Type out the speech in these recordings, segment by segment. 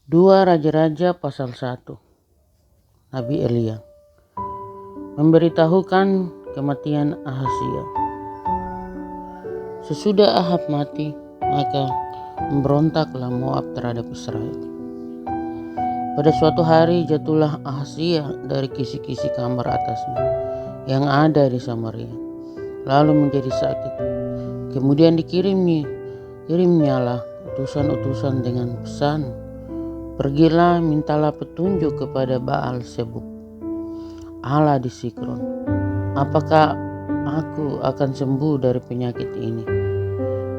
2 Raja-Raja pasal 1. Nabi Elia memberitahukan kematian Ahazia. Sesudah Ahab mati, maka memberontaklah Moab terhadap Israel. Pada suatu hari jatuhlah Ahazia dari kisi-kisi kamar atasnya yang ada di Samaria, lalu menjadi sakit. Kemudian dikirimnyalah utusan-utusan dengan pesan, "Pergilah, mintalah petunjuk kepada Baal Zebub, Allah di Sikron. Apakah aku akan sembuh dari penyakit ini?"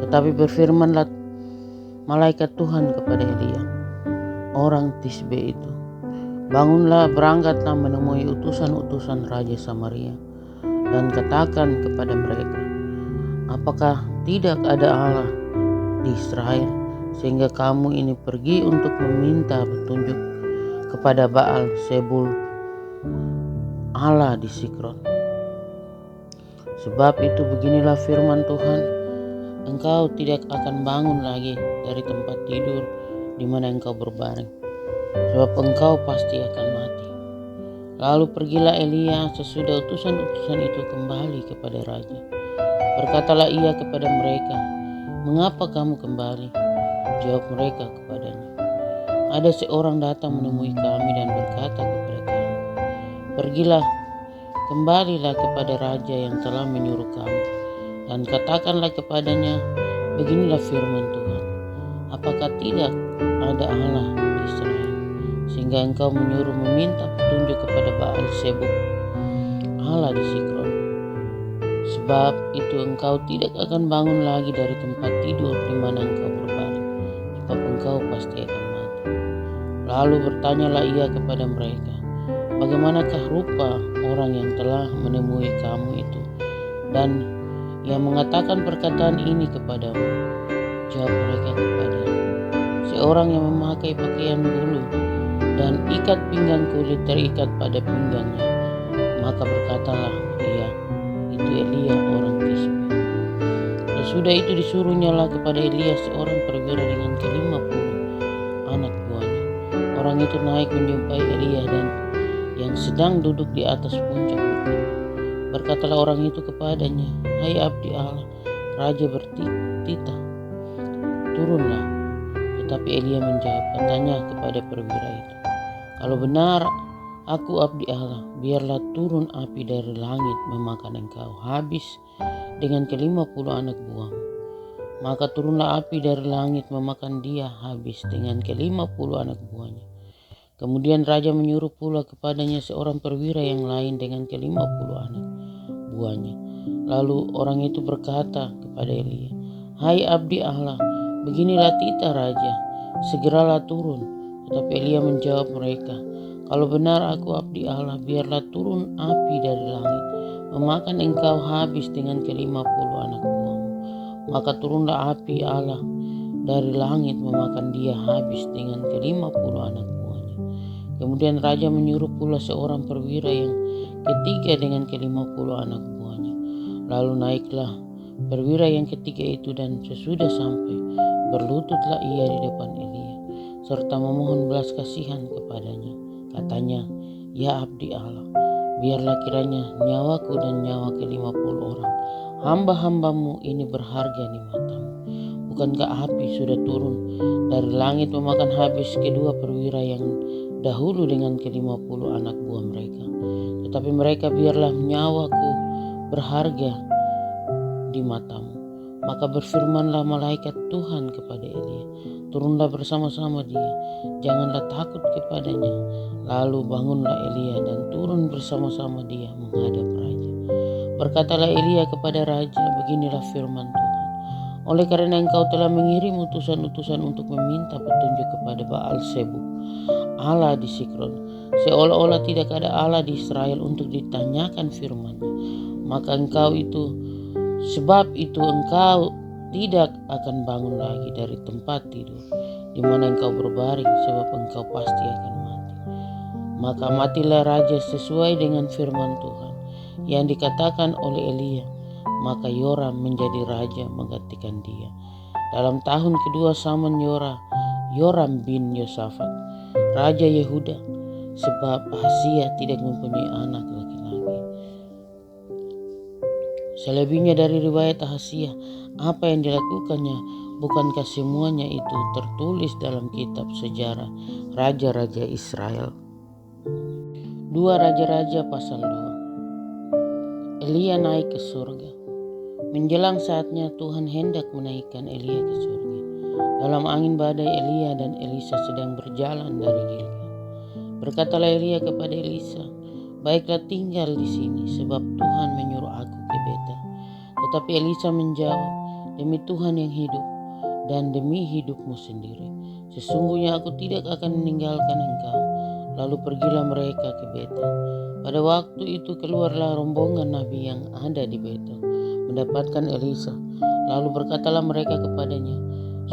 Tetapi berfirmanlah malaikat Tuhan kepada Elia, orang Tisbe itu, "Bangunlah, berangkatlah menemui utusan-utusan Raja Samaria, dan katakan kepada mereka, apakah tidak ada Allah di Israel, sehingga kamu ini pergi untuk meminta petunjuk kepada Baal Zebul, Allah di Sikron? Sebab itu beginilah firman Tuhan, engkau tidak akan bangun lagi dari tempat tidur di mana engkau berbaring, sebab engkau pasti akan mati." Lalu pergilah Elia sesudah utusan-utusan itu kembali kepada raja. Berkatalah ia kepada mereka, "Mengapa kamu kembali?" Jawab mereka kepadanya, "Ada seorang datang menemui kami dan berkata kepada kami, pergilah, kembalilah kepada raja yang telah menyuruh kamu, dan katakanlah kepadanya, beginilah firman Tuhan, apakah tidak ada Allah di Israel, sehingga engkau menyuruh meminta petunjuk kepada Baal Zebub, Allah di Sikron? Sebab itu engkau tidak akan bangun lagi dari tempat tidur di mana engkau berbaring, sebab engkau pasti akan mati." Lalu bertanyalah ia kepada mereka, "Bagaimanakah rupa orang yang telah menemui kamu itu, dan yang mengatakan perkataan ini kepadamu?" Jawab mereka kepadanya, "Seorang yang memakai pakaian bulu dan ikat pinggang kulit terikat pada pinggangnya." Maka berkatalah ia, "Itu Elia orang Tisbe." Sesudah itu disuruhnyalah kepada Elia seorang perwira dengan ke-50 anak buahnya. Orang itu naik menjumpai Elia dan yang sedang duduk di atas puncak bukit. Berkatalah orang itu kepadanya, "Hai abdi Allah, raja bertitah, turunlah." Tetapi Elia menjawab, katanya kepada perwira itu, "Kalau benar aku abdi Allah, biarlah turun api dari langit memakan engkau habis dengan ke-50 anak buahmu." Maka turunlah api dari langit memakan dia habis dengan ke-50 anak buahnya. Kemudian raja menyuruh pula kepadanya seorang perwira yang lain dengan ke-50 anak buahnya. Lalu orang itu berkata kepada Elia, "Hai abdi Allah, beginilah titah raja, segeralah turun." Tetapi Elia menjawab mereka, "Kalau benar aku abdi Allah, biarlah turun api dari langit memakan engkau habis dengan ke-50 anak buahmu." Maka turunlah api Allah dari langit memakan dia habis dengan ke-50 anak buahnya. Kemudian raja menyuruh pula seorang perwira yang ketiga dengan ke-50 anak buahnya. Lalu naiklah perwira yang ketiga itu, dan sesudah sampai, berlututlah ia di depan Elia, serta memohon belas kasihan kepadanya. Katanya, "Ya abdi Allah, biarlah kiranya nyawaku dan nyawa ke-50 orang hamba-hambamu ini berharga di matamu. Bukankah api sudah turun dari langit memakan habis kedua perwira yang dahulu dengan ke-50 anak buah mereka? Tetapi mereka biarlah nyawaku berharga di matamu." Maka berfirmanlah malaikat Tuhan kepada Elia, "Turunlah bersama-sama dia, janganlah takut kepadanya." Lalu bangunlah Elia dan turun bersama-sama dia menghadap raja. Berkatalah Elia kepada raja, "Beginilah firman Tuhan, oleh karena engkau telah mengirim utusan-utusan untuk meminta petunjuk kepada Baal Zebub, Allah di Sikron, seolah-olah tidak ada Allah di Israel untuk ditanyakan firman-Nya, sebab itu engkau tidak akan bangun lagi dari tempat tidur di mana engkau berbaring, sebab engkau pasti akan mati." Maka matilah raja sesuai dengan firman Tuhan yang dikatakan oleh Elia. Maka Yoram menjadi raja menggantikan dia. Dalam tahun kedua zaman Yoram bin Yosafat, Raja Yehuda, sebab Ahazia tidak mempunyai anak laki-laki. Selebihnya dari riwayat Ahazia, apa yang dilakukannya, bukankah semuanya itu tertulis dalam kitab sejarah Raja-Raja Israel? 2 Raja-Raja pasal 2. Elia naik ke surga. Menjelang saatnya Tuhan hendak menaikkan Elia ke surga. Dalam angin badai Elia dan Elisa sedang berjalan dari Gilgal. Berkatalah Elia kepada Elisa, "Baiklah tinggal di sini, sebab Tuhan menyuruh aku ke Betel." Tetapi Elisa menjawab, "Demi Tuhan yang hidup dan demi hidupmu sendiri, sesungguhnya aku tidak akan meninggalkan engkau." Lalu pergilah mereka ke Betel. Pada waktu itu keluarlah rombongan nabi yang ada di Betel mendapatkan Elisa. Lalu berkatalah mereka kepadanya,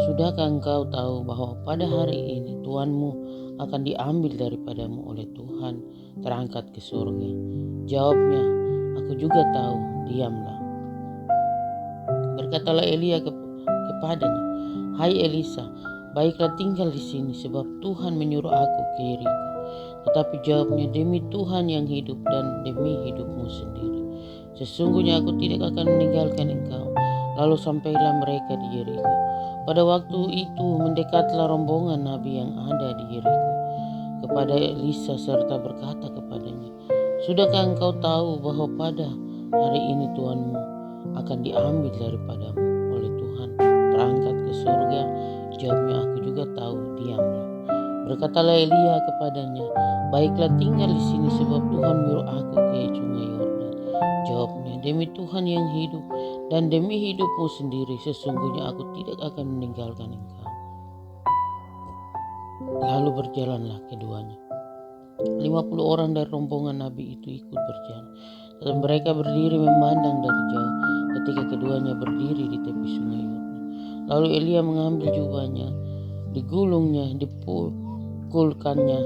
"Sudahkah engkau tahu bahwa pada hari ini tuanmu akan diambil daripadamu oleh Tuhan, terangkat ke surga?" Jawabnya, "Aku juga tahu, diamlah." Berkatalah Elia kepadanya, "Hai Elisa, baiklah tinggal di sini, sebab Tuhan menyuruh aku ke Yeriko." Tetapi jawabnya, "Demi Tuhan yang hidup dan demi hidupmu sendiri, sesungguhnya aku tidak akan meninggalkan engkau." Lalu sampailah mereka di Yeriko. Pada waktu itu mendekatlah rombongan nabi yang ada di Yeriko kepada Elisa serta berkata kepadanya, "Sudahkah engkau tahu bahwa pada hari ini tuanmu akan diambil daripadamu oleh Tuhan, terangkat ke surga?" Jawabnya, "Aku juga tahu, diamlah." Berkatalah Elia kepadanya, "Baiklah tinggal di sini, sebab Tuhan menyuruh aku ke sungai Yordan." Jawabnya, "Demi Tuhan yang hidup dan demi hidupmu sendiri, sesungguhnya aku tidak akan meninggalkan engkau." Lalu berjalanlah keduanya. 50 orang dari rombongan nabi itu ikut berjalan, dan mereka berdiri memandang dari jauh ketika keduanya berdiri di tepi sungai Yordan. Lalu Elia mengambil jubahnya, digulungnya, dipukulkannya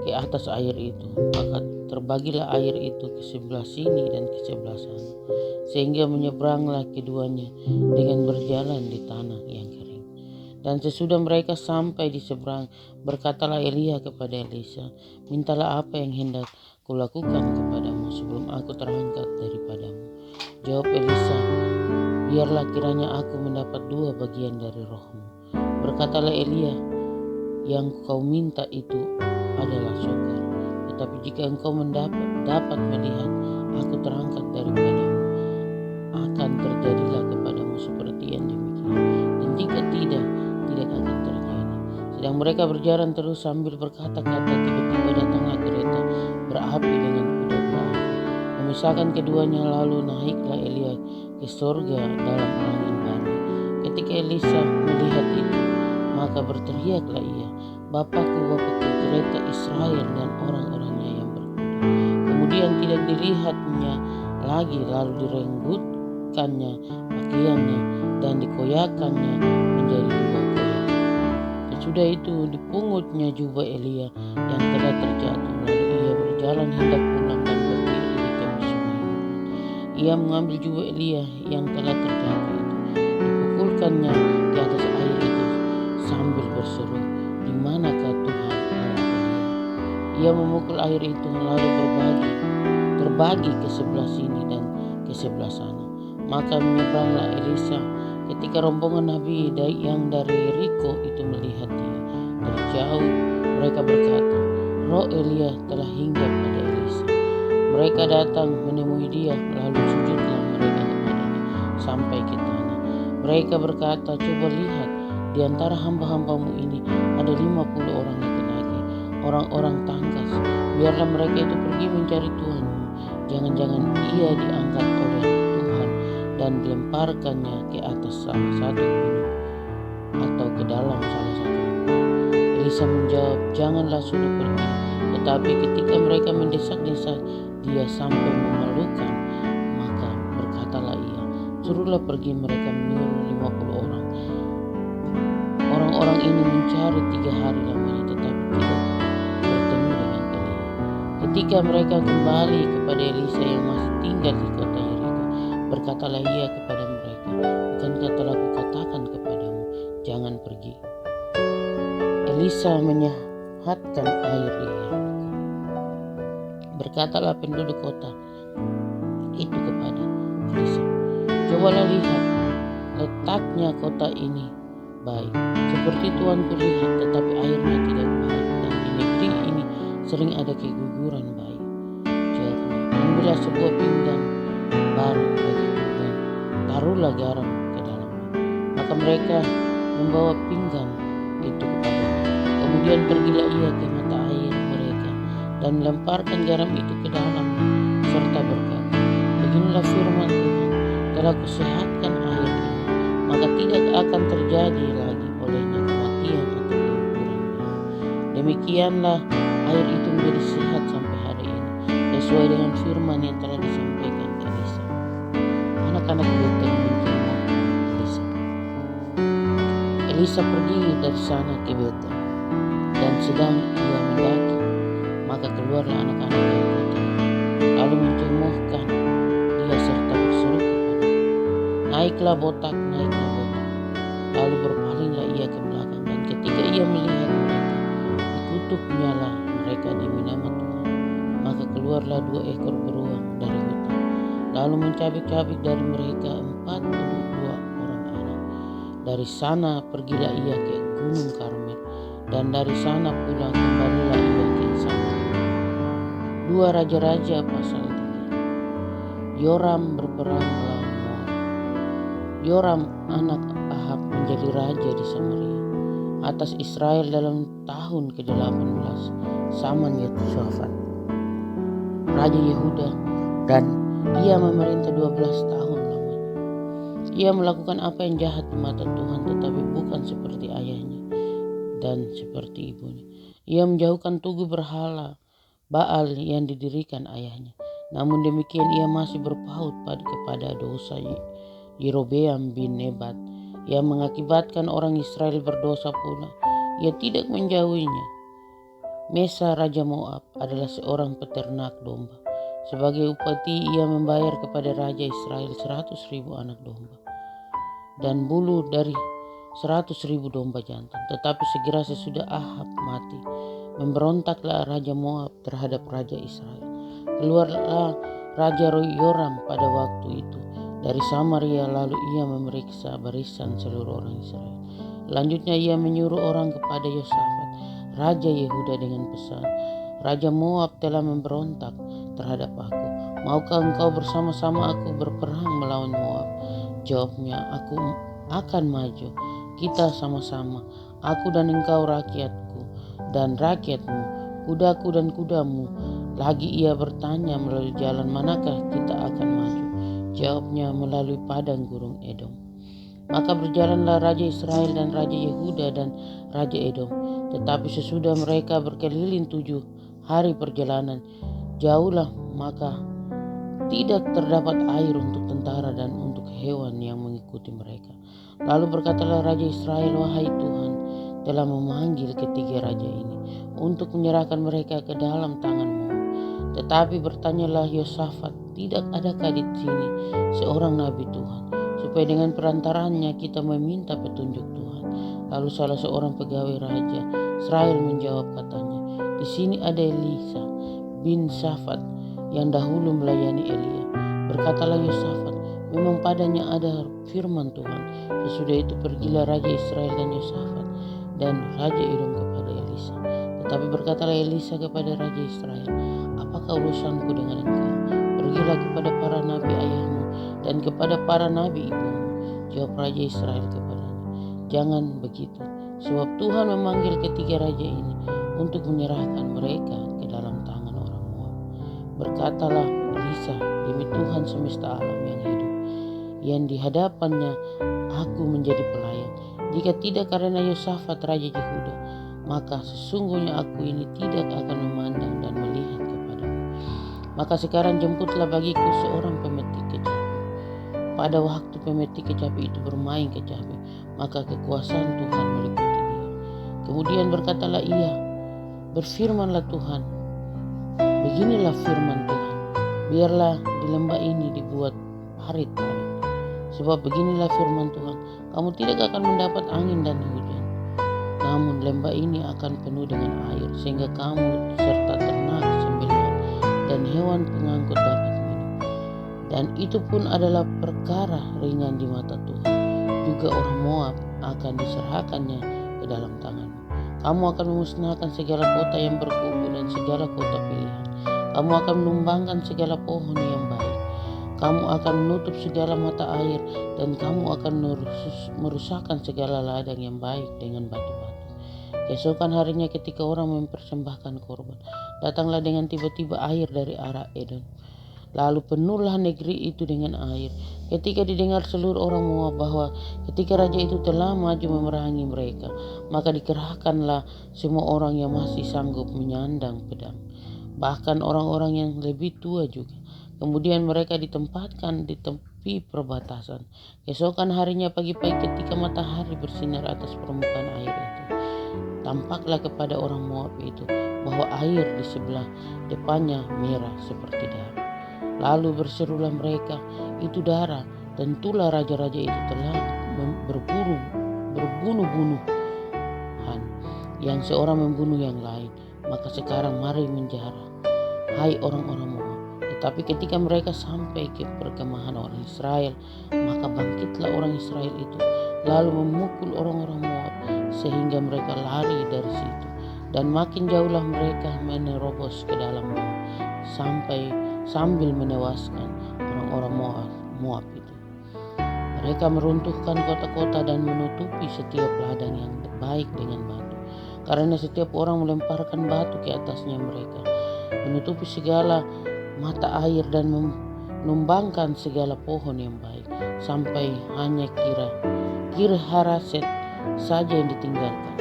ke atas air itu, maka terbagilah air itu ke sebelah sini dan ke sebelah sana, sehingga menyeberanglah keduanya dengan berjalan di tanah yang kering. Dan sesudah mereka sampai di seberang, berkatalah Elia kepada Elisa, "Mintalah apa yang hendak kulakukan kepadamu sebelum aku terangkat daripadamu." Jawab Elisa, "Biarlah kiranya aku mendapat 2 bagian dari rohmu." Berkatalah Elia, "Yang kau minta itu adalah sukar. Tetapi jika engkau dapat melihat aku terangkat daripadamu, akan terjadilah kepadamu seperti yang demikian. Dan jika tidak akan terjadi." Sedang mereka berjalan terus sambil berkata-kata, tiba-tiba datanglah kereta berapi dengan kuda berapi, memisahkan keduanya. Lalu naiklah Elia ke surga dalam angin badai. Ketika Elisa melihat itu, maka berteriaklah ia, "Bapakku, Bapakku, kereta Israel dan orang-orangnya yang berkuda." Kemudian tidak dilihatnya lagi, lalu direnggutkannya pakaiannya dan dikoyakannya menjadi 2 koyak. Sesudah itu dipungutnya jubah Elia yang telah terjatuh. Lalu ia berjalan hendak pulang dan berdiri di tepi sungai Yordan. Ia mengambil jubah Elia yang telah terjatuh itu, dipukulkannya ke atas air itu sambil berseru, "Di manakah Tuhan Allah Elia?" Ia memukul air itu lalu terbagi ke sebelah sini dan ke sebelah sana. Maka menyeberanglah Elisa. Ketika rombongan nabi yang dari Yeriko itu melihat dia dari jauh, mereka berkata, "Roh Elia telah hinggap pada Elisa." Mereka datang menemui dia, lalu sujudlah mereka kepadanya sampai ke tanah. Mereka berkata, "Coba lihat, di antara hamba-hambamu ini ada 50 orang laki-laki, orang-orang tangkas. Biarlah mereka itu pergi mencari Tuhanmu. Jangan-jangan ia diangkat oleh Tuhan dan dilemparkannya ke atas salah satu gunung atau ke dalam salah satu lubang." Elisa menjawab, "Janganlah suruh pergi." Tetapi ketika mereka mendesak-desak dia sampai memalukan, maka berkatalah ia, "Suruhlah pergi." Mereka menyuruh 50 orang. Orang-orang ini mencari 3 hari lamanya, tetapi tidak bertemu dengan Elia. Ketika mereka kembali kepada Elisa yang masih tinggal di kota Yeriko, berkatalah ia kepada mereka, "Bukankah telah kukatakan kepadamu, jangan pergi?" Elisa menyehatkan air di Herok. Berkatalah penduduk kota itu kepada Elisa, cobalah lihat, letaknya kota ini baik, seperti tuanku lihat, tetapi airnya tidak baik, dan di negeri ini sering ada keguguran bayi. Jawabnya, ambillah sebuah pinggan baru bagiku dan taruhlah garam ke dalamnya. Maka mereka membawa pinggan itu kepadanya. Kemudian pergilah ia ke mata air mereka dan melemparkan garam itu ke dalamnya, serta berkata, beginilah firman Tuhan, telah kusehatkan air ini, maka tidak akan terjadi lagi olehnya kematian atau keguguran. Demikianlah air itu menjadi sehat sampai hari ini, sesuai dengan firman yang telah disampaikan ke Elisa. Anak-anak Betel menjenguk Elisa. Elisa pergi dari sana ke Betel, dan sedang ia mendaki, maka keluarlah anak-anak dari Betel, lalu mencemohkan dia serta berseru kepada, naiklah botak, naiklah botak. Lalu berpalinglah ia ke belakang, dan ketika ia melihat mereka, dikutuknyalah mereka demi nama Tuhan. Maka keluarlah 2 ekor beruang dari hutan, lalu mencabik-cabik dari mereka 42 orang anak. Dari sana pergilah ia ke Gunung Karmel, dan dari sana pula kembalilah ia ke Samaria. 2 Raja-Raja pasal 3. Yoram berperang melawan Moab. Yoram anak Ahab menjadi raja di Samaria atas Israel dalam tahun ke-18 zaman Yehoshafat raja Yehuda, dan ia memerintah 12 tahun lamanya. Ia melakukan apa yang jahat di mata Tuhan, tetapi bukan seperti ayahnya dan seperti ibunya. Ia menjauhkan tugu berhala Baal yang didirikan ayahnya. Namun demikian ia masih berpaut kepada dosa Yerobeam bin Nebat yang mengakibatkan orang Israel berdosa pula. Ia tidak menjauhinya. Mesa Raja Moab adalah seorang peternak domba. Sebagai upeti ia membayar kepada Raja Israel 100.000 anak domba dan bulu dari 100.000 domba jantan. Tetapi segera sesudah Ahab mati, memberontaklah Raja Moab terhadap Raja Israel. Keluarlah Raja Yoram pada waktu itu dari Samaria, lalu ia memeriksa barisan seluruh orang Israel. Selanjutnya ia menyuruh orang kepada Yosafat, Raja Yehuda, dengan pesan, Raja Moab telah memberontak terhadap aku. Maukah engkau bersama-sama aku berperang melawan Moab? Jawabnya, aku akan maju, kita sama-sama, aku dan engkau, rakyatku dan rakyatmu, kudaku dan kudamu. Lagi ia bertanya, melalui jalan manakah kita akan maju? Jawabnya, melalui padang gurun Edom. Maka berjalanlah Raja Israel dan Raja Yehuda dan Raja Edom. Tetapi sesudah mereka berkeliling 7 hari perjalanan, jauhlah, maka tidak terdapat air untuk tentara dan untuk hewan yang mengikuti mereka. Lalu berkatalah Raja Israel, wahai Tuhan telah memanggil ketiga raja ini untuk menyerahkan mereka ke dalam tangan-Mu. Tetapi bertanyalah Yosafat, tidak adakah di sini seorang nabi Tuhan, supaya dengan perantarannya kita meminta petunjuk Tuhan? Lalu salah seorang pegawai Raja Israel menjawab, katanya, di sini ada Elisa bin Shafat yang dahulu melayani Elia. Berkatalah Yosafat, memang padanya ada firman Tuhan. Sesudah itu pergilah Raja Israel dan Yosafat dan Raja Edom kepada Elisa. Tetapi berkatalah Elisa kepada Raja Israel, apakah urusanku dengan engkau? Pergilah kepada para nabi ayahmu dan kepada para nabi ibumu. Jawab Raja Israel kepadanya, jangan begitu, sebab Tuhan memanggil ketiga raja ini untuk menyerahkan mereka ke dalam tangan orang Moab. Berkatalah Elisa, demi Tuhan semesta alam yang hidup, yang di hadapannya aku menjadi pelayan, jika tidak karena Yosafat Raja Yehuda, maka sesungguhnya aku ini tidak akan memandang dan melihat kepadamu. Maka sekarang jemputlah bagiku seorang pemetik kecapi. Pada waktu pemetik kecapi itu bermain kecapi, maka kekuasaan Tuhan meliputi dia. Kemudian berkatalah ia, berfirmanlah Tuhan, beginilah firman Tuhan, biarlah di lembah ini dibuat parit-parit. Sebab beginilah firman Tuhan, kamu tidak akan mendapat angin dan hujan, namun lembah ini akan penuh dengan air sehingga kamu serta ternak sembelihan dan hewan pengangkut dapat minum. Dan itu pun adalah perkara ringan di mata Tuhan. Juga orang Moab akan diserahkannya ke dalam tanganmu. Kamu akan memusnahkan segala kota yang berkubu dan segala kota pilihan. Kamu akan menumbangkan segala pohon yang baik. Kamu akan menutup segala mata air dan kamu akan merusakkan segala ladang yang baik dengan batu-batu. Keesokan harinya ketika orang mempersembahkan korban, datanglah dengan tiba-tiba air dari arah Edom. Lalu penuhlah negeri itu dengan air. Ketika didengar seluruh orang Moab bahwa ketika raja itu telah maju memerangi mereka, maka dikerahkanlah semua orang yang masih sanggup menyandang pedang, bahkan orang-orang yang lebih tua juga. Kemudian mereka ditempatkan di tepi perbatasan. Keesokan harinya pagi-pagi ketika matahari bersinar atas permukaan air itu, tampaklah kepada orang Moab itu bahwa air di sebelah depannya merah seperti darah. Lalu berserulah mereka, itu darah, tentulah raja-raja itu telah berbunuh-bunuhan, yang seorang membunuh yang lain. Maka sekarang mari menjarah, hai orang-orang Moab. Tetapi ketika mereka sampai ke perkemahan orang Israel, maka bangkitlah orang Israel itu, lalu memukul orang-orang Moab sehingga mereka lari dari situ. Dan makin jauhlah mereka menerobos ke dalam Moab, sambil menewaskan orang-orang Moab itu. Mereka meruntuhkan kota-kota dan menutupi setiap ladang yang baik dengan batu, karena setiap orang melemparkan batu ke atasnya. Mereka menutupi segala mata air dan menumbangkan segala pohon yang baik, sampai hanya Kir Hareset saja yang ditinggalkan.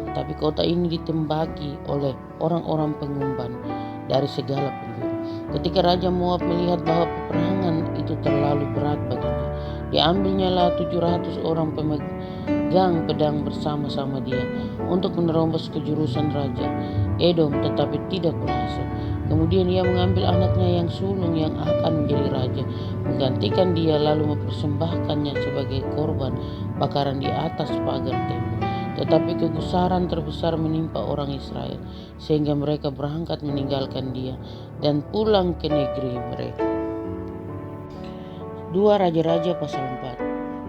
Tetapi kota ini ditembaki oleh orang-orang pengumban dari segala penjuru. Ketika Raja Moab melihat bahwa peperangan itu terlalu berat baginya, diambilnyalah 700 orang pemegang pedang bersama-sama dia untuk menerobos ke jurusan Raja Edom, tetapi tidak berhasil. Kemudian ia mengambil anaknya yang sulung yang akan menjadi raja, menggantikan dia, lalu mempersembahkannya sebagai korban bakaran di atas pagar tembok. Tetapi kegusaran terbesar menimpa orang Israel, sehingga mereka berangkat meninggalkan dia dan pulang ke negeri mereka. 2 Raja-Raja pasal 4.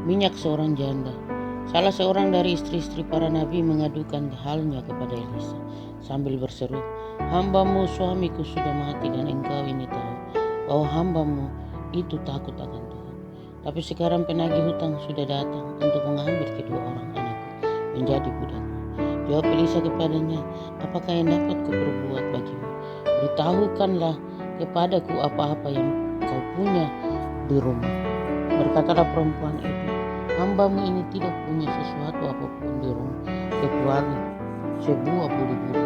Minyak seorang janda. Salah seorang dari istri-istri para nabi mengadukan halnya kepada Elisa sambil berseru, "Hambamu suamiku sudah mati dan engkau ini tahu bahwa hambamu itu takut akan Tuhan. Tapi sekarang penagih hutang sudah datang untuk mengambil kedua orang anakku menjadi budakmu." Jawab Elisa kepadanya, "Apakah yang dapat kuperbuat bagimu? Beritahukanlah kepadaku apa-apa yang kau punya di rumah." Berkatalah perempuan itu, "Hambamu ini tidak punya sesuatu apapun di rumah kecuali sebuah bulu-bulu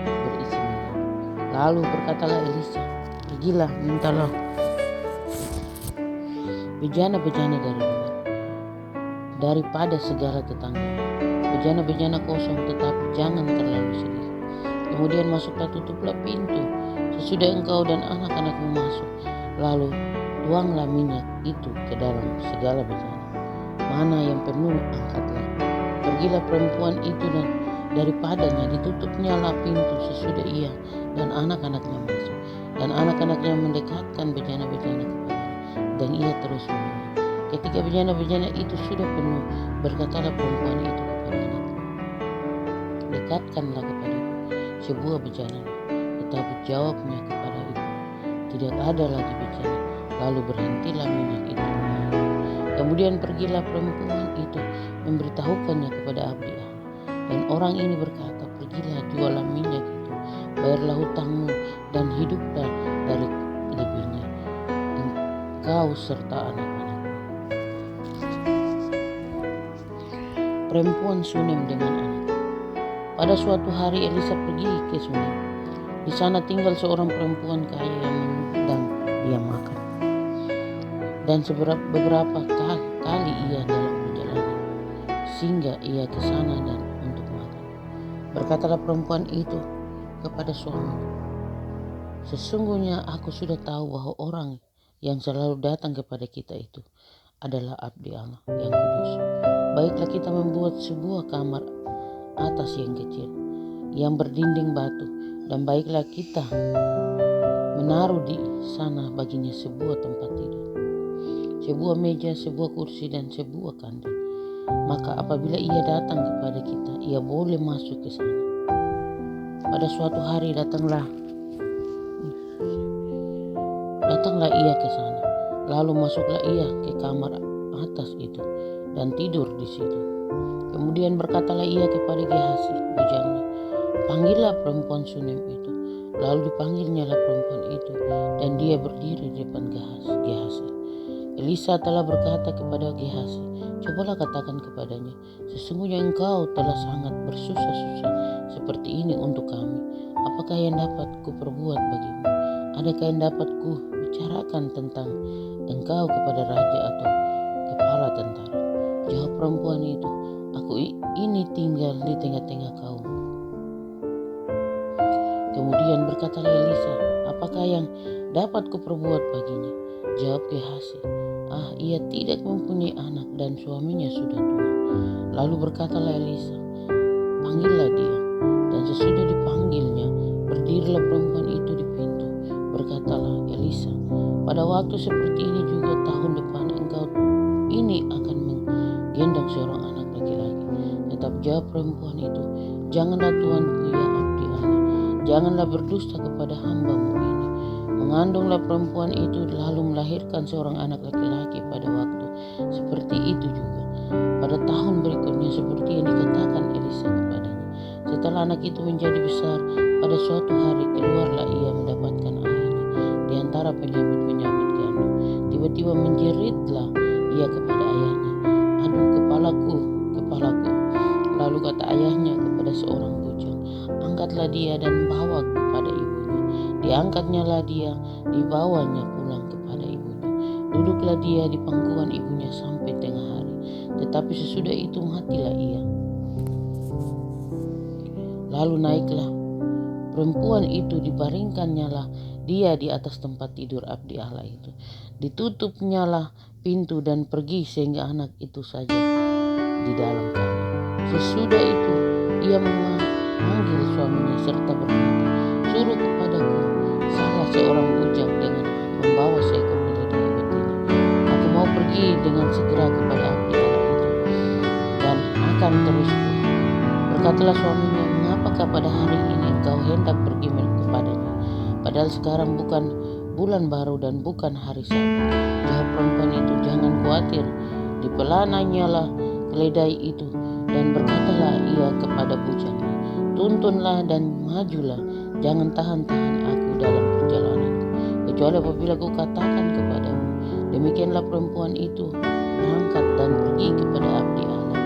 berisi minyak." Lalu berkatalah Elisa, "Pergilah, mintalah bejana-bejana dari luar, daripada segala tetangga, bejana-bejana kosong, tetapi jangan terlalu sedikit. Kemudian masuklah, tutuplah pintu sesudah engkau dan anak-anakmu masuk, lalu tuanglah minyak itu ke dalam segala bejana. Mana yang penuh, angkatlah." Pergilah perempuan itu dan daripadanya ditutupnyalah pintu sesudah ia dan anak-anaknya masuk. Dan anak-anaknya mendekatkan bejana-bejana kepadanya, dan ia terus minum. Ketika bejana-bejana itu sudah penuh, berkatalah perempuan itu kepada anaknya, "Dekatkanlah kepadaku sebuah bejana." Tetapi jawabnya kepada ibu, "Tidak ada lagi bejana." Lalu berhentilah minyak itu mengalir. Kemudian pergilah perempuan itu memberitahukannya kepada abdi Allah. Dan orang ini berkata, "Pergilah, jualah minyak itu, bayarlah hutangmu, dan hiduplah dari lebihnya, engkau serta anak-anakmu." Perempuan Sunem dengan anak. Pada suatu hari Elisa pergi ke Sunem. Di sana tinggal seorang perempuan kaya yang mengundang dia makan. Dan beberapa kali ia dalam perjalanan, sehingga ia ke sana dan untuk makan. Berkatalah perempuan itu kepada suaminya, "Sesungguhnya aku sudah tahu bahwa orang yang selalu datang kepada kita itu adalah abdi Allah yang kudus. Baiklah kita membuat sebuah kamar atas yang kecil, yang berdinding batu, dan baiklah kita menaruh di sana baginya sebuah tempat tidur, sebuah meja, sebuah kursi, dan sebuah kandil. Maka apabila ia datang kepada kita, ia boleh masuk ke sana. Pada suatu hari datanglah ia ke sana, lalu masuklah ia ke kamar atas itu dan tidur di situ. Kemudian berkatalah ia kepada Gehazi bujangnya, panggillah perempuan Sunem itu. Lalu dipanggilnyalah perempuan itu, dan dia berdiri di depan Gehazi. Elisa telah berkata kepada Gehazi, cobalah katakan kepadanya, sesungguhnya engkau telah sangat bersusah-susah seperti ini untuk kami. Apakah yang dapat kuperbuat bagimu? Adakah yang dapat ku bicarakan tentang engkau kepada raja atau kepala tentara? Jawab perempuan itu, aku ini tinggal di tengah-tengah kaum. Kemudian berkatalah Elisa, apakah yang dapat kuperbuat baginya? Jawab Gehazi, ia tidak mempunyai anak dan suaminya sudah tua. Lalu berkatalah Elisa, panggillah dia. Dan sesudah dipanggilnya, berdirilah perempuan itu di pintu. Berkatalah Elisa, pada waktu seperti ini juga tahun depan engkau ini akan menggendong seorang anak laki-laki. Tetapi jawab perempuan itu, janganlah tuanku ya abdi Allah, janganlah berdusta kepada hamba-Mu ini. Mengandunglah perempuan itu lalu melahirkan seorang anak laki-laki pada waktu seperti itu juga. Pada tahun berikutnya seperti yang dikatakan Elisa kepadanya. Setelah anak itu menjadi besar, pada suatu hari keluarlah ia mendapatkan ayahnya di antara penyamit-penyamit gandum. Tiba-tiba menjeritlah ia kepada ayahnya, aduh kepalaku, kepalaku. Lalu kata ayahnya kepada seorang bujang, angkatlah dia dan bawa kepada ibunya. Diangkatnyalah dia, dibawanya pulang kepada ibunya. Duduklah dia di pangkuan ibunya sampai tengah hari. Tetapi sesudah itu matilah ia. Lalu naiklah perempuan itu, dibaringkannyalah dia di atas tempat tidur abdi Allah itu. Ditutupnyalah pintu dan pergi sehingga anak itu saja di dalam kamar. Sesudah itu ia memanggil suaminya serta berkata, suruh kepadaku salah seorang bujang dengan membawa seekor keledai betina. Aku mau pergi dengan segera kepada abdi Allah itu dan akan terus pulang. Berkatalah suaminya, mengapakah pada hari ini engkau hendak pergi kepadanya? Padahal sekarang bukan bulan baru dan bukan hari Sabat. Jawab perempuan itu, jangan khawatir. Dipelananyalah keledai itu dan berkatalah ia kepada bujangnya, tuntunlah dan majulah, jangan tahan-tahan aku dalam perjalananku, kecuali apabila ku katakan kepadamu. Demikianlah perempuan itu berangkat dan pergi kepada abdi Allah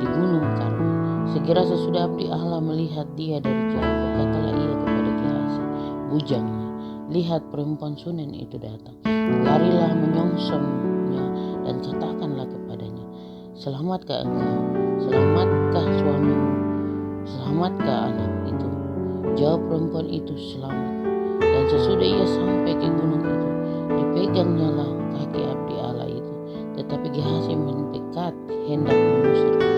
di gunung Karmel. Segera sesudah abdi Allah melihat dia dari jauh, berkatalah ia kepada Gehazi bujangnya, lihat perempuan Sunem itu datang. Larilah menyongsongnya dan katakanlah kepadanya, selamatkah engkau? Selamatkah suamimu? Selamatkah anak itu? Jawab perempuan itu, selamat. Dan sesudah ia sampai ke gunung itu, dipegangnyalah kaki abdi Allah itu. Tetapi Gehazi mendekat hendak mengusirnya.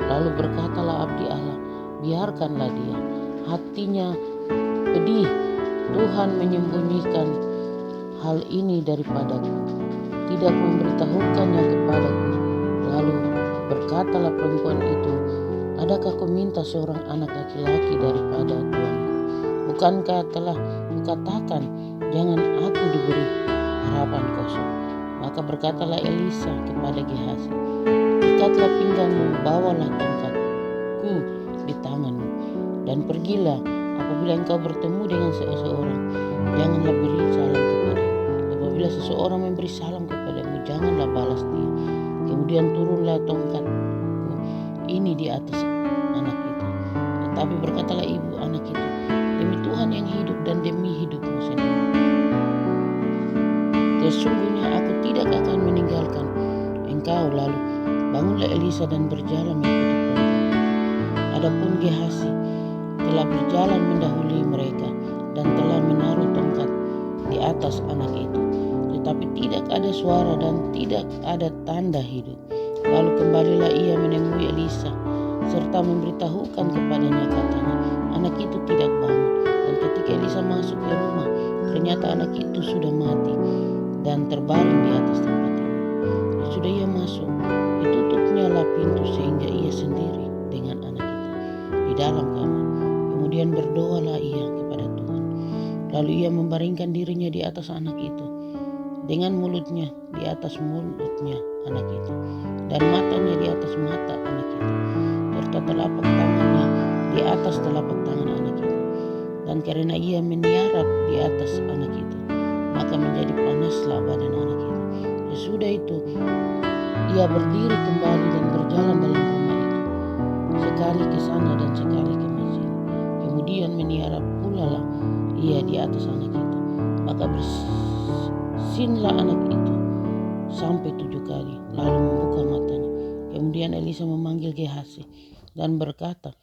Lalu berkatalah abdi Allah, biarkanlah dia, hatinya pedih. Tuhan menyembunyikan hal ini daripadaku, tidak memberitahukannya kepadaku. Lalu berkatalah perempuan itu, adakah kau minta seorang anak laki-laki daripada tuanku? Bukankah telah kukatakan, jangan aku diberi harapan kosong? Maka berkatalah Elisa kepada Gehazi, ikatlah pinggangmu, bawalah tongkatku di tanganmu, dan pergilah. Apabila engkau bertemu dengan seseorang, janganlah beri salam kepadanya. Apabila seseorang memberi salam kepadamu, janganlah balas dia. Kemudian turunlah tongkatku ini di atas anak itu. Tetapi berkatalah ibu anak itu, demi Tuhan yang hidup dan demi hidupmu sendiri, sesungguhnya aku tidak akan meninggalkan engkau. Lalu bangunlah Elisa dan berjalan mengikuti perempuan. Adapun Gehazi telah berjalan mendahului mereka dan telah menaruh tongkat di atas anak itu. Tetapi tidak ada suara dan tidak ada tanda hidup. Lalu kembalilah ia menemui Elisa serta memberitahukan kepadanya katanya, anak itu tidak bangun. Dan ketika Elisa masuk ke rumah, ternyata anak itu sudah mati dan terbaring di atas tempat tidur. Sudah ia masuk, ditutupnya lah pintu sehingga ia sendiri dengan anak itu di dalam kamar. Kemudian berdoalah ia kepada Tuhan. Lalu ia membaringkan dirinya di atas anak itu, dengan mulutnya di atas mulutnya anak itu, dan matanya di atas mata anak itu, serta telapak tangannya di atas telapak tangan anak itu. Dan karena ia meniarap di atas anak itu, maka menjadi panaslah badan anak itu. Sesudah itu ia berdiri kembali dan berjalan dalam rumah itu, sekali ke sana dan sekali ke masjid. Kemudian meniarap pula lah ia di atas anak itu, maka bersinlah anak itu sampai 7 kali, lalu membuka matanya. Kemudian Elisa memanggil Gehazi dan berkata,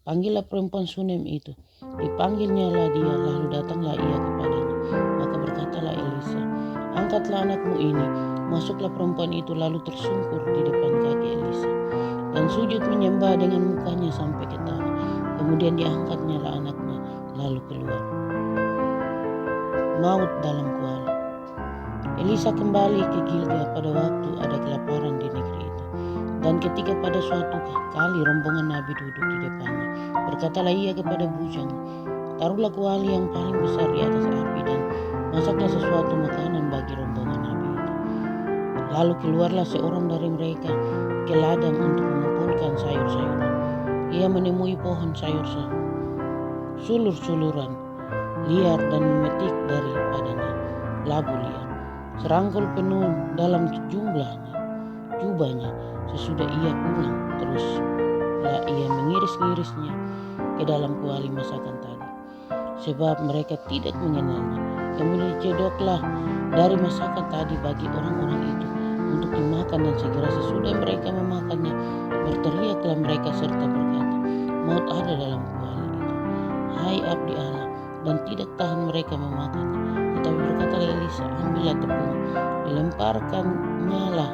panggillah perempuan Sunem itu. Dipanggilnya lah dia, lalu datanglah ia kepadanya. Maka berkatalah Elisa, angkatlah anakmu ini. Masuklah perempuan itu lalu tersungkur di depan kaki Elisa dan sujud menyembah dengan mukanya sampai ke tanah. Kemudian diangkatnya lah anaknya lalu keluar. Maut dalam kuali. Elisa kembali ke Gilgal pada waktu ada kelaparan di negeri itu. Dan ketika pada suatu kali rombongan Nabi duduk di depannya, berkatalah ia kepada bujang, taruhlah kuali yang paling besar di atas api dan masaklah sesuatu makanan bagi rombongan Nabi itu. Lalu keluarlah seorang dari mereka ke ladang untuk mengumpulkan sayur-sayuran. Ia menemui pohon sayur sulur-suluran liar dan memetik daripadanya labu liar, serangkul penuh dalam jubahnya. Sesudah ia pulang, teruslah ia mengiris-irisnya ke dalam kuali masakan tadi, sebab mereka tidak mengenalnya. Kemudian dicedoklah dari masakan tadi bagi orang-orang itu untuk dimakan, dan segera sesudah mereka memakannya, berteriaklah mereka serta berkata, maut ada dalam kuali itu, hai abdi Allah, dan tidak tahan mereka memakannya. Tetapi berkatalah Elisa, ambillah tepung, dilemparkannya lah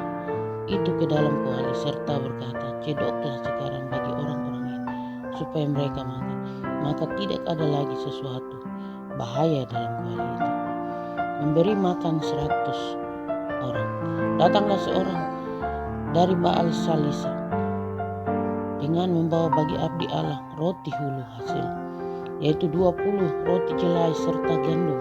itu ke dalam kuali, serta berkata, cedoklah sekarang bagi orang-orang ini supaya mereka makan, maka tidak ada lagi sesuatu bahaya dalam kuali itu. Memberi makan 100 orang. Datanglah seorang dari Baal Salisa dengan membawa bagi abdi Allah roti hulu hasil, yaitu 20 roti jelai serta gandum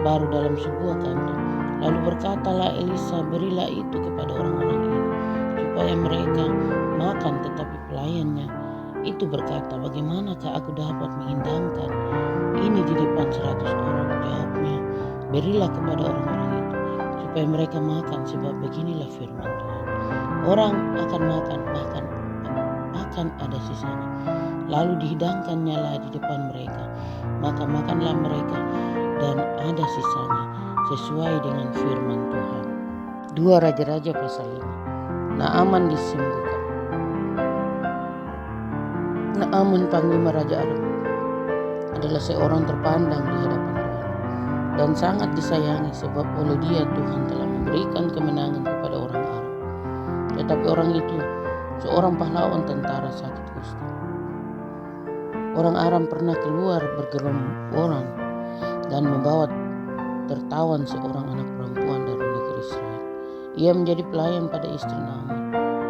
baru dalam sebuah kantong. Lalu berkatalah Elisa, berilah itu kepada orang-orang ini supaya mereka makan. Tetapi pelayannya itu berkata, bagaimanakah aku dapat menghidangkan ini di depan 100 orang? Jawabnya, berilah kepada orang-orang itu supaya mereka makan, sebab beginilah firman Tuhan, orang akan makan, bahkan akan ada sisanya. Lalu dihidangkannya lah di depan mereka, maka makanlah mereka dan ada sisanya, sesuai dengan firman Tuhan. 2 Raja-Raja pasal 5. Naaman disembuhkan. Naaman panglima Raja Aram adalah seorang terpandang di hadapan Tuhan dan sangat disayangi, sebab oleh dia Tuhan telah memberikan kemenangan kepada orang Aram. Tetapi orang itu seorang pahlawan tentara sakit kusta. Orang Aram pernah keluar bergerombolan dan membawa tertawan seorang anak perempuan dari negeri Israel. Ia menjadi pelayan pada istri Naaman.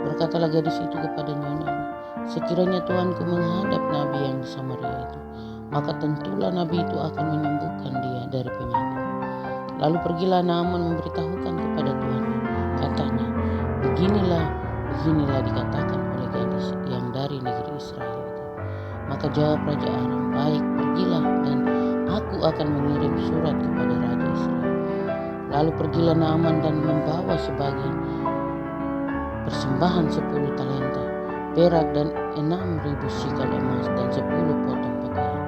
Berkatalah gadis itu kepada nyonyanya, sekiranya Tuanku menghadap nabi yang di Samaria itu, maka tentulah nabi itu akan menyembuhkan dia dari penyakit. Lalu pergilah Naaman memberitahukan kepada tuannya, katanya, beginilah dikatakan oleh gadis yang dari negeri Israel itu. Maka jawab Raja Aram, baik, pergilah, dan aku akan mengirim surat kepada Raja Israel. Lalu pergilah Naaman dan membawa sebagai persembahan 10 talenta perak dan 6.000 sikal emas dan 10 potong pakaian.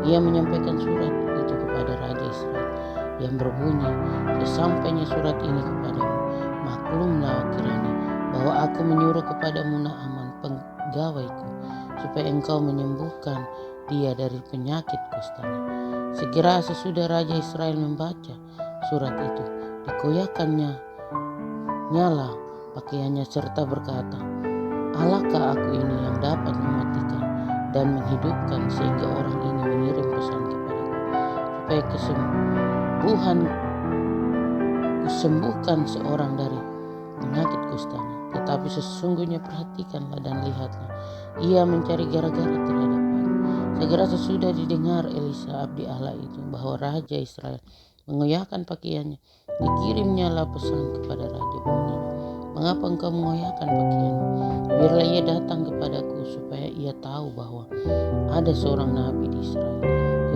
Ia menyampaikan surat itu kepada Raja Israel yang berbunyi, sesampainya surat ini kepadamu, maklumlah kiranya bahwa aku menyuruh kepadamu Naaman penggawaiku, supaya engkau menyembuhkan dia dari penyakit kustanya. Segera sesudah Raja Israel membaca surat itu, dikoyakkannya nyala pakaiannya serta berkata, Allahkah aku ini yang dapat mematikan dan menghidupkan, sehingga orang ini mengirim pesan kepadaku supaya kusembuhkan seorang dari penyakit kustanya. Tetapi sesungguhnya perhatikanlah dan lihatlah, ia mencari gara-gara terhadap aku. Segera sesudah didengar Elisa abdi Allah itu bahwa Raja Israel mengoyakkan pakaiannya, dikirimnyalah pesan kepada Raja bunyinya, mengapa engkau mengoyakkan pakaianmu? Biarlah ia datang kepadaku supaya ia tahu bahwa ada seorang nabi di Israel.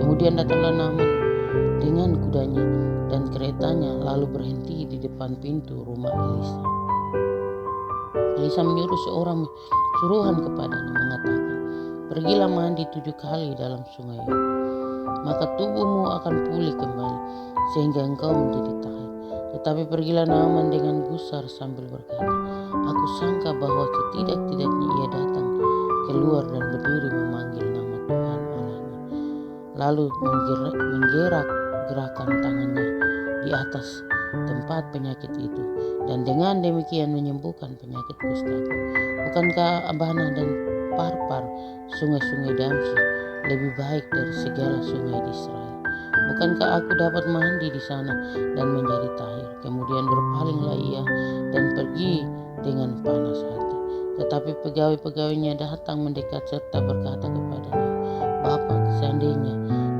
Kemudian datanglah Naaman dengan kudanya dan keretanya, lalu berhenti di depan pintu rumah Elisa. Elisa menyuruh seorang suruhan kepadanya mengatakan, pergilah mandi 7 kali dalam sungai Yordan, maka tubuhmu akan pulih kembali sehingga engkau menjadi tahir. Tetapi pergilah Naaman dengan gusar sambil berkata, aku sangka bahwa setidak-tidaknya ia datang keluar dan berdiri memanggil nama Tuhan Allahnya, lalu menggerak-gerakan tangannya di atas tempat penyakit itu, dan dengan demikian menyembuhkan penyakit kustaku. Bukankah Abana dan Parpar, sungai-sungai Damsyik, lebih baik dari segala sungai di Israel? Bukankah aku dapat mandi di sana dan menjadi tahir? Kemudian berpalinglah ia dan pergi dengan panas hati. Tetapi pegawai-pegawainya datang mendekat serta berkata kepadanya, Bapak, seandainya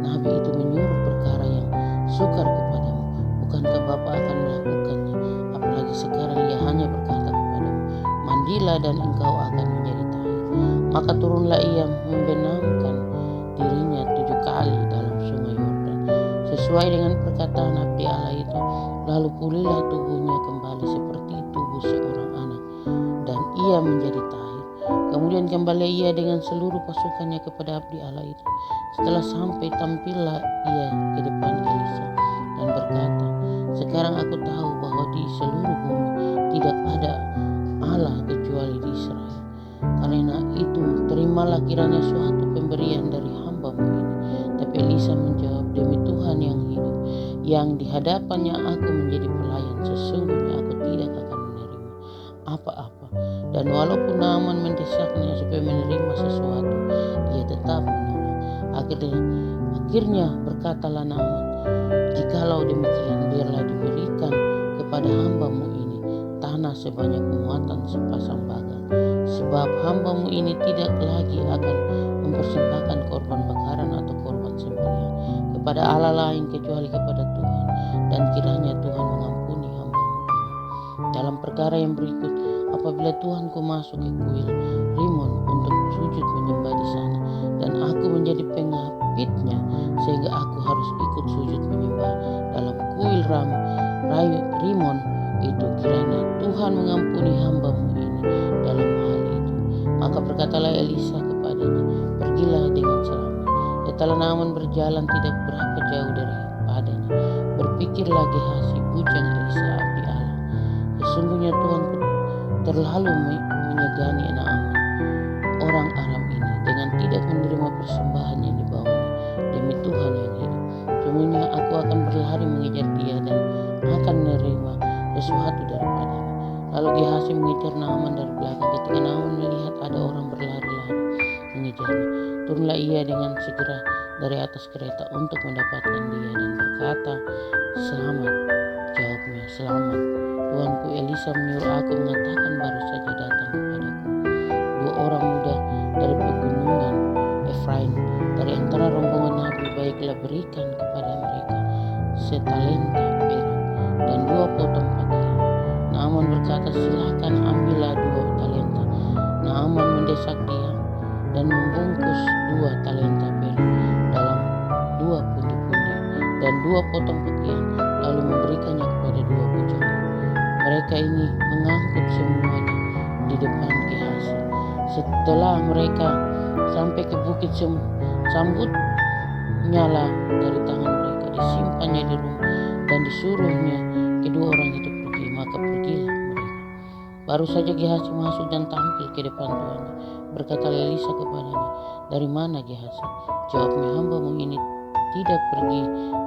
nabi itu menyuruh perkara yang sukar kepadamu, bukankah Bapak akan melakukannya? Apalagi sekarang ia hanya berkata kepadamu, mandilah dan engkau akan menjadi tahir. Maka turunlah ia membenamkan dirinya 7 kali dalam sungai Yordan, sesuai dengan perkataan abdi Allah itu. Lalu pulihlah tubuhnya kembali seperti tubuh seorang anak, dan ia menjadi tahir. Kemudian kembali ia dengan seluruh pasukannya kepada abdi Allah itu. Setelah sampai, tampillah ia ke depan Elisa dan berkata, sekarang aku tahu bahwa di seluruh bumi tidak ada Allah kecuali di Israel. Karena itu terimalah kiranya suatu pemberian dari hamba-Mu ini. Tapi Elisa menjawab, demi Tuhan yang hidup, yang di hadapannya aku menjadi pelayan, sesungguhnya aku tidak akan menerima apa-apa. Dan walaupun Naaman mendesaknya supaya menerima sesuatu, ia tetap menolak. Akhirnya berkatalah Naaman, jikalau demikian, biarlah diberikan kepada hamba-Mu ini tanah sebanyak muatan sepasang bagal, sebab hamba-Mu ini tidak lagi akan mempersembahkan korban bakaran atau korban sembelihan kepada Allah lain kecuali kepada Tuhan, dan kiranya Tuhan mengampuni hamba-Mu ini. Dalam perkara yang berikut, apabila Tuhanku masuk ke kuil Rimon untuk sujud menyembah di sana, dan aku menjadi pengapitnya, sehingga aku harus ikut sujud menyembah dalam kuil Rimon itu, kiranya Tuhan mengampuni hamba-Mu ini dalam hal itu. Maka berkatalah Elisa kepadanya, pergilah dengan selamat. Setelah Naaman berjalan tidak berapa jauh daripadanya, berpikirlah Gehazi bujang Elisa abdi Allah, sesungguhnya Tuhanku terlalu menyegani Naaman orang Aram ini dengan tidak menerima persembahan yang dibawanya demi Tuhan yang hidup. Sungguhnya aku akan berlari mengejar dia dan akan menerima sesuatu daripadanya. Lalu Gehazi mengejar Naaman dari belakang. Ketika Naaman melihat ada orang berlari-lari mengejarnya, turunlah ia dengan segera dari atas kereta untuk mendapatkan dia dan berkata, selamat. Jawabnya, selamat. Tuanku, Elisa menyuruh aku mengatakan baru saja datang kepadaku 2 orang muda dari pegunungan Efraim, dari antara rombongan nabi, baiklah berikan kepada mereka setalenta perak dan 2 potong pakaian. Naaman berkata, silakan ambillah 2 talenta. Naaman mendesak dia dan membungkus 2 talenta perak dalam 2 pundi-pundi dan 2 potong pakaian, lalu memberikannya kepada 2 bujang. Mereka ini mengangkut semuanya di depan Gehazi. Setelah mereka sampai ke bukit, sambut nyala dari tangan mereka, disimpannya di rumah dan disuruhnya kedua orang itu pergi. Maka pergilah mereka. Baru saja Gehazi masuk dan tampil ke depan tuannya. Berkata Elisa kepadanya, dari mana Gehazi? Jawabnya, hamba-Mu ini tidak pergi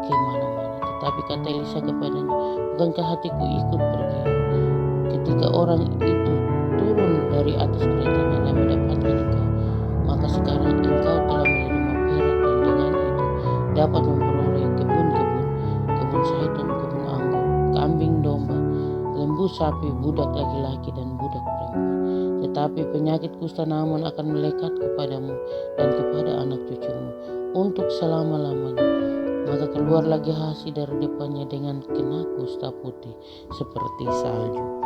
ke mana-mana. Tetapi kata Elisa kepadanya, bukankah hatiku ikut pergi? Ketika orang itu turun turun dari atas keretanya dan mendapatkan engkau. Maka sekarang engkau telah menerima perak dan dengan itu dapat memperoleh kebun-kebun, kebun zaitun, kebun anggur, kambing domba, lembu sapi, budak laki-laki dan budak perempuan. Tetapi penyakit kusta namun akan melekat kepadamu dan kepada anak cucumu untuk selama-lamanya. Maka keluar lagi Gehazi dari depannya dengan kena kusta putih seperti salju.